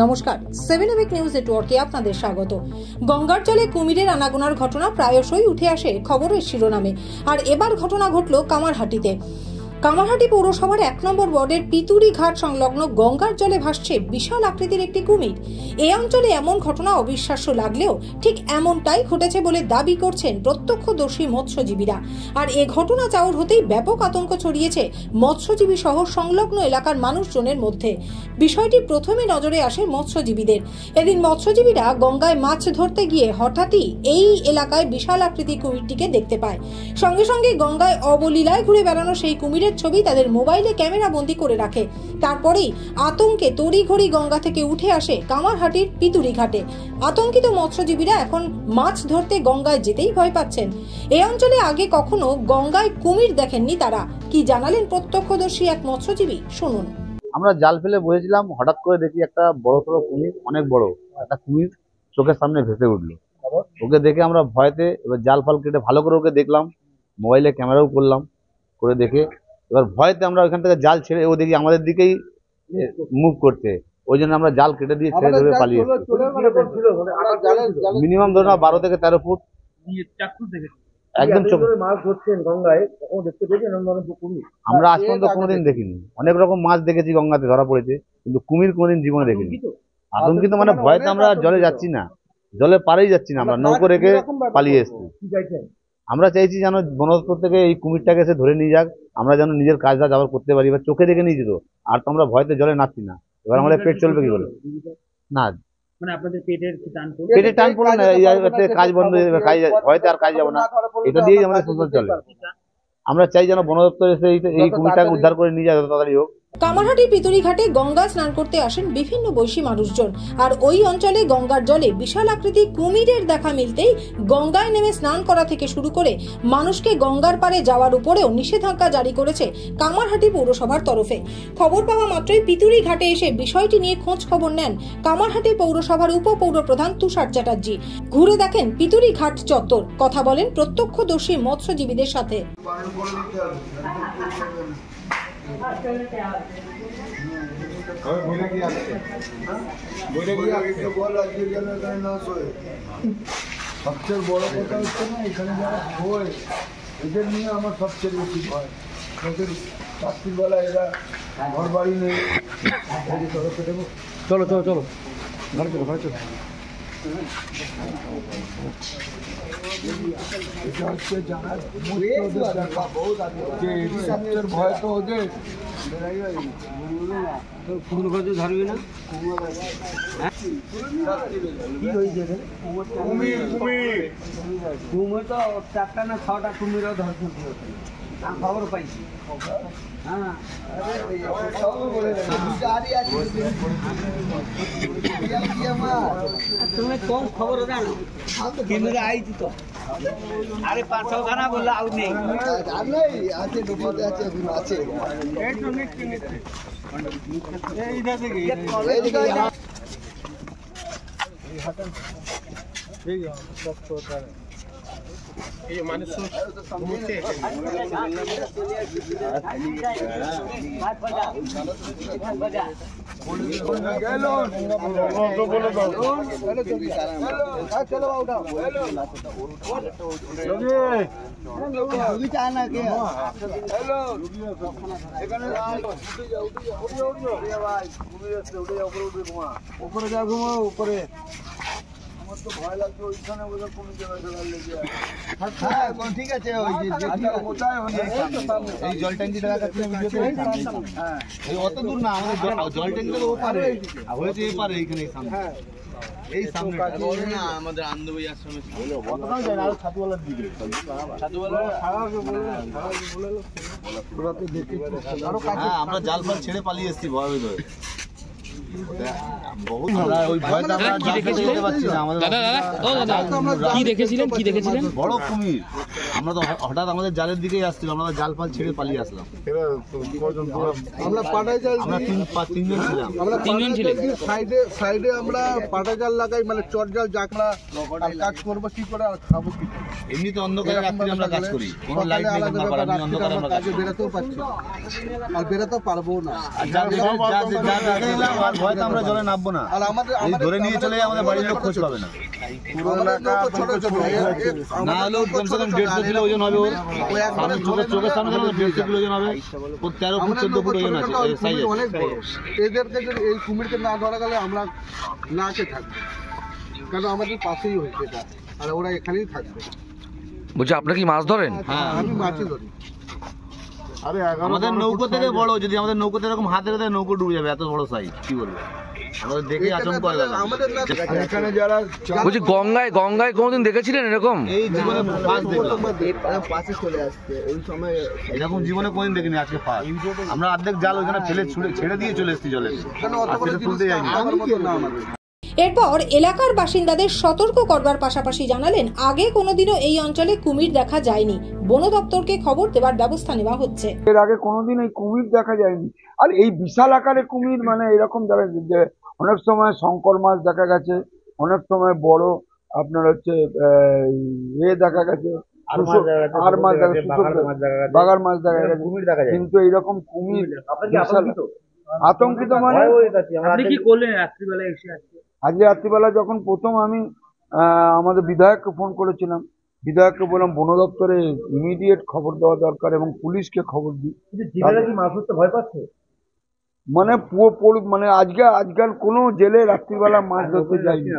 নমস্কার, 7 EPIC news নেটওয়ার্কে আপনাদের স্বাগত। গঙ্গার জলে কুমিরের আনাগোনার ঘটনা প্রায়শই উঠে আসে খবরের শিরোনামে। আর এবার ঘটনা ঘটল কামারহাটিতে। কামারহাটি পৌরসভার 1 নম্বর ওয়ার্ডের পিতুরি ঘাট সংলগ্ন গঙ্গার জলে ভাসছে বিশাল আকৃতির একটি কুমির। এই অঞ্চলে এমন ঘটনা অবিশ্বাস্য লাগলেও ঠিক এমনটাই ঘটেছে বলে দাবি করছেন প্রত্যক্ষদর্শী মৎস্যজীবীরা। আর এ ঘটনা চাউর হতেই ব্যাপক আতঙ্ক ছড়িয়েছে মৎস্যজীবী সহ সংলগ্ন এলাকার মানুষজনের মধ্যে। বিষয়টি প্রথমে নজরে আসে মৎস্যজীবীদের। এদিন মৎস্যজীবীরা গঙ্গায় মাছ ধরতে গিয়ে হঠাৎই এই এলাকায় বিশাল আকৃতির কুমিরটিকে দেখতে পায়। সঙ্গে সঙ্গে গঙ্গায় অবলীলায় ঘুরে বেড়ানো সেই কুমিরের ছবি তাদের মোবাইলে ক্যামেরা বন্দী করে রাখে। তারপরেই আতঙ্কে তড়িঘড়ি গঙ্গা থেকে উঠে আসে কামারহাটির পিতুরি ঘাটে। আতঙ্কিত মৎস্যজীবীরা এখন মাছ ধরতে গঙ্গায় যেতেই ভয় পাচ্ছেন। এই অঞ্চলে আগে কখনো গঙ্গায় কুমির দেখেননি তারা। কি জানালেন প্রত্যক্ষদর্শী এক মৎস্যজীবী, শুনুন। আমরা জাল ফেলে বসেছিলাম, হঠাৎ করে দেখি একটা বড় সড়ো কুমির, অনেক বড় একটা কুমির চোখের সামনে ভেসে উঠলো। ওকে দেখে আমরা ভয়তে এবার জাল ফাল কেটে ভালো করে ওকে দেখলাম, মোবাইলে ক্যামেরাও করলাম, করে দেখে এবার ভয়তে আমরা ওইখান থেকে জাল ছেড়ে ও দেখি আমাদের দিকেই মুভ করছে। ওই জন্য আমরা জাল কেটে দিয়ে ছেড়ে ধরে পালিয়ে মিনিমাম ধরুন 12 থেকে 13 ফুট একদম চোখ। আমরা আজ পর্যন্ত কোনোদিন দেখিনি। অনেক রকম মাছ দেখেছি গঙ্গাতে ধরা পড়েছে, কিন্তু কুমির কোনোদিন জীবনে দেখিনি। আতঙ্কিত মানে ভয়তে আমরা জলে যাচ্ছি না, জলে পারেই যাচ্ছি না, আমরা নৌকো রেখে পালিয়ে এসেছি। আমরা চাইছি যেন বন দপ্তর থেকে এই কুমিরটাকে এসে ধরে নিয়ে যাক, আমরা যেন নিজের কাজটা আবার করতে পারি। এবার চোখে দেখে নিয়ে যেত, আর তো আমরা ভয়তে জলে নামছি না। এবার আমাদের পেট চলবে কি বলে? না, মানে আপনাদের পেটের টান পড়ে না, এই কাজ বন্ধ হয়ে যাবে, ভয়তে আর কাজ যাবো না, এটা দিয়েই আমাদের সংসার চলে। আমরা চাই যেন বন দপ্তর এসে এই কুমিরটাকে উদ্ধার করে নিয়ে যায়, তাড়াতাড়ি হোক। কামারহাটি পিতুরি ঘাটে গঙ্গা স্নান করতে আসেন বিভিন্ন বয়সী মানুষজন। আর ওই অঞ্চলে গঙ্গার জলে বিশাল আকৃতি কুমিরের দেখা মিলতেই গঙ্গায় নেমে স্নান করা থেকে শুরু করে মানুষকে গঙ্গার পাড়ে যাওয়ার উপরেও নিষেধাজ্ঞা জারি করেছে কামারহাটি পৌরসভার তরফে। খবর পাওয়া মাত্রই পিতুরি ঘাটে এসে বিষয়টি নিয়ে খোঁজ খবর নেন কামারহাটি পৌরসভার উপপৌরপ্রধান তুষার চ্যাটার্জি। ঘুরে দেখেন পিতুরি ঘাট চত্বর, কথা বলেন প্রত্যক্ষদর্শী মৎস্যজীবীদের সাথে। সবচেয়ে বড় কথা হচ্ছে না, এখানে যারা শোয় এদের নিয়ে আমার সবচেয়ে বেশি ভয়। ওদের রাত্রিবেলা এরা ঘর বাড়ি নেই। চলো চলো চলো ঘরে চলো ঘরে চলো। এটা হচ্ছে যারা সবচেয়ে ভয় তো ওদের। কুমির ধরবি না? কুমির তো 4টা না 6টা কুমিরও ধরছে, খবর পাইছি। হ্যাঁ তুমি কোন খবর জানো? কুমির আইছি তো। আরে 500 খানা বললে আউ নেই আছে, ডুবাতে আছে, এগুলো আছে। এই মানুষ উপরে যা ঘুমো উপরে। আমার তো ভয় লাগছে ওইখানে বোধহয় কোন জায়গায় লেগে। হ্যাঁ ঠিক আছে, ওই যে কোথায় এই জল ট্যাঙ্কিটা দেখাচ্ছি হ্যাঁ, এই অত দূর না, আমাদের জল ট্যাঙ্কিটা তো ওপারে হয়েছে, এপারে এইখানে সামনে, এই সামনে না আমাদের আন্দোলন আশ্রমের সামনে। অতটাও যায় না, আর ছাতুওয়ালার দিকে হ্যাঁ, আমরা জাল ফাল ছেড়ে পালিয়ে এসেছি ভয় হয়ে। কি দেখেছিলেন? বড় কুমির আমরা তো হঠাৎ আমাদের জালের দিকেই আসছিল, আমরা জাল ফাল ছেড়ে পালিয়ে আসলাম। আমরা পাটাই জাল, আমরা তিনজন ছিলাম। আমরা তিনজন ছিলাম। সাইডে আমরা পাটা জাল লাগাই, মানে চট জাল জাকড়া, আর কাজ করবো কি করে আর খাবো কি করে। এমনি তো অন্ধকারে রাত্রে আমরা কাজ করি, কোনো লাইট নেই, অন্ধকারে আমরা কাজ বেরোতেও পারছি আর বেরোতেও পারবো না। ভয়তে আমরা জলে নামবো না, আর আমাদের ধরে নিয়ে চলে আমাদের বাড়ির লোক খোঁজ পাবে না। না হলেও কমসে কম 150 কিলো ওজন হবে, ওর চোখের সামনে 150 কিলো ওজন হবে, 13 ফুট 14 ফুট ওজন আছে। অনেক বড়। এদেরকে যদি এই কুমিরকে না ধরা গেলে আমরা না খেয়ে থাকবো, কারণ আমাদের পাশেই হয়েছে এটা, আর ওরা এখানেই থাকবে। বলছি আপনারা কি মাছ ধরেন? হ্যাঁ, আমি মাছই ধরি। আমাদের নৌকো থেকে বড়, যদি আমাদের নৌকোতে এরকম হাতে রেখে নৌকো ডুবে যাবে, এত বড় সাইজ। কি বলবো, আমাদের দেখে আচমকা হয়ে গেল। এখানে যারা বলছি গঙ্গায় কোনোদিন দেখেছিলেন এরকম? এই জীবনে ফার্স্ট দেখলাম, পাশে চলে আসছে ওই সময়। এরকম জীবনে কোনদিন দেখিনি, আজকে ফার্স্ট। আমরা অর্ধেক জাল ওখানে ফেলে ছেড়ে দিয়ে চলে এসেছি জলে, তুলতে যাইনি। এরপর এলাকার বাসিন্দাদের সতর্ক করবার পাশাপাশি জানালেন আগে কোনোদিনও এই অঞ্চলে কুমির দেখা যায়নি, বন দপ্তরকে খবর দেওয়ার ব্যবস্থা নেওয়া হচ্ছে। এর আগে কোনোদিন এই কুমির দেখা যায়নি। আর এই বিশাল আকারে কুমির, মানে এরকম দেখা যে অনেক সময় শঙ্কর মাছ দেখা গেছে, অনেক সময় বড় আপনার হচ্ছে দেখা গেছে, আর মাছ দেখা গেছে, বাগার মাছ দেখা গেছে, কিন্তু এইরকম কুমির আতঙ্কিত। মানে আপনি কি করলেন রাত্রিবেলা এসে? আজকে রাত্রিবেলা যখন প্রথম আমি আমাদের বিধায়ককে ফোন করেছিলাম, বিধায়ককে বললাম বন দপ্তরে ইমিডিয়েট খবর দেওয়া দরকার এবং পুলিশকে খবর দিই। মাছ ধরতে ভয় পাচ্ছে? মানে আজকাল কোনো জেলে রাত্রিবেলা মাছ ধরতে যায়নি,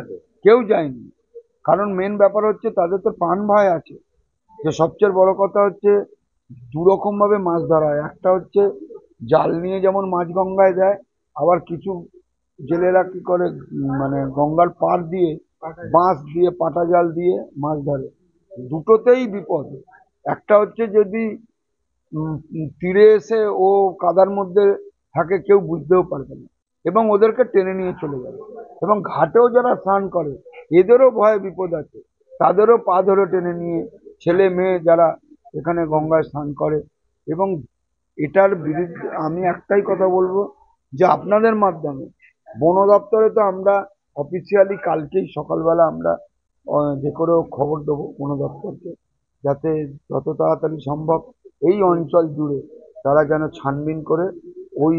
কেউ যায়নি। কারণ মেন ব্যাপার হচ্ছে তাদের তো প্রাণ ভয় আছে। যে সবচেয়ে বড় কথা হচ্ছে দুরকম ভাবে মাছ ধরা হয়, একটা হচ্ছে জাল নিয়ে যেমন মাছ গঙ্গায় দেয়, আবার কিছু জেলেরা কি করে মানে গঙ্গার পাড় দিয়ে বাঁশ দিয়ে পাটা জাল দিয়ে মাছ ধরে। দুটোতেই বিপদ। একটা হচ্ছে যদি তীরে এসে ও কাদার মধ্যে থাকে, কেউ বুঝতেও পারবে না এবং ওদেরকে টেনে নিয়ে চলে যাবে। এবং ঘাটেও যারা স্নান করে এদেরও ভয়ে বিপদ আছে, তাদেরও পা ধরে টেনে নিয়ে ছেলে মেয়ে যারা এখানে গঙ্গায় স্নান করে। এবং এটার বিরুদ্ধে আমি একটাই কথা বলবো যে আপনাদের মাধ্যমে বন দপ্তরে তো আমরা অফিসিয়ালি কালকেই সকালবেলা আমরা যে করেও খবর দেবো বন দপ্তরকে, যাতে যত তাড়াতাড়ি সম্ভব এই অঞ্চল জুড়ে তারা যেন ছানবিন করে ওই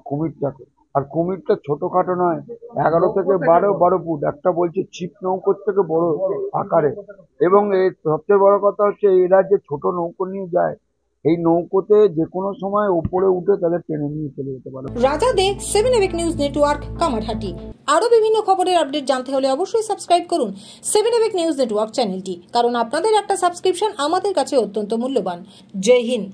কুমিরটাকে। আর কুমিরটা ছোটখাটো নয়, 11 থেকে 12 ফুট, একটা বলছে ছিপ নৌকোর থেকে বড় আকারে। এবং এর সবচেয়ে বড় কথা হচ্ছে এরা যে ছোট নৌকো নিয়ে যায়, এই নৌকোতে যে কোনো সময় উপরে উঠে তাদের টেনে নিয়ে চলে যেতে পারে। রাজা দে, 7 এবিক নিউজ নেটওয়ার্ক, কামারহাটি। আরো বিভিন্ন খবরের আপডেট জানতে হলে অবশ্যই সাবস্ক্রাইব করুন 7 এবিক নিউজ নেটওয়ার্ক চ্যানেলটি, কারণ আপনাদের একটা সাবস্ক্রিপশন আমাদের কাছে অত্যন্ত মূল্যবান। জয় হিন্দ।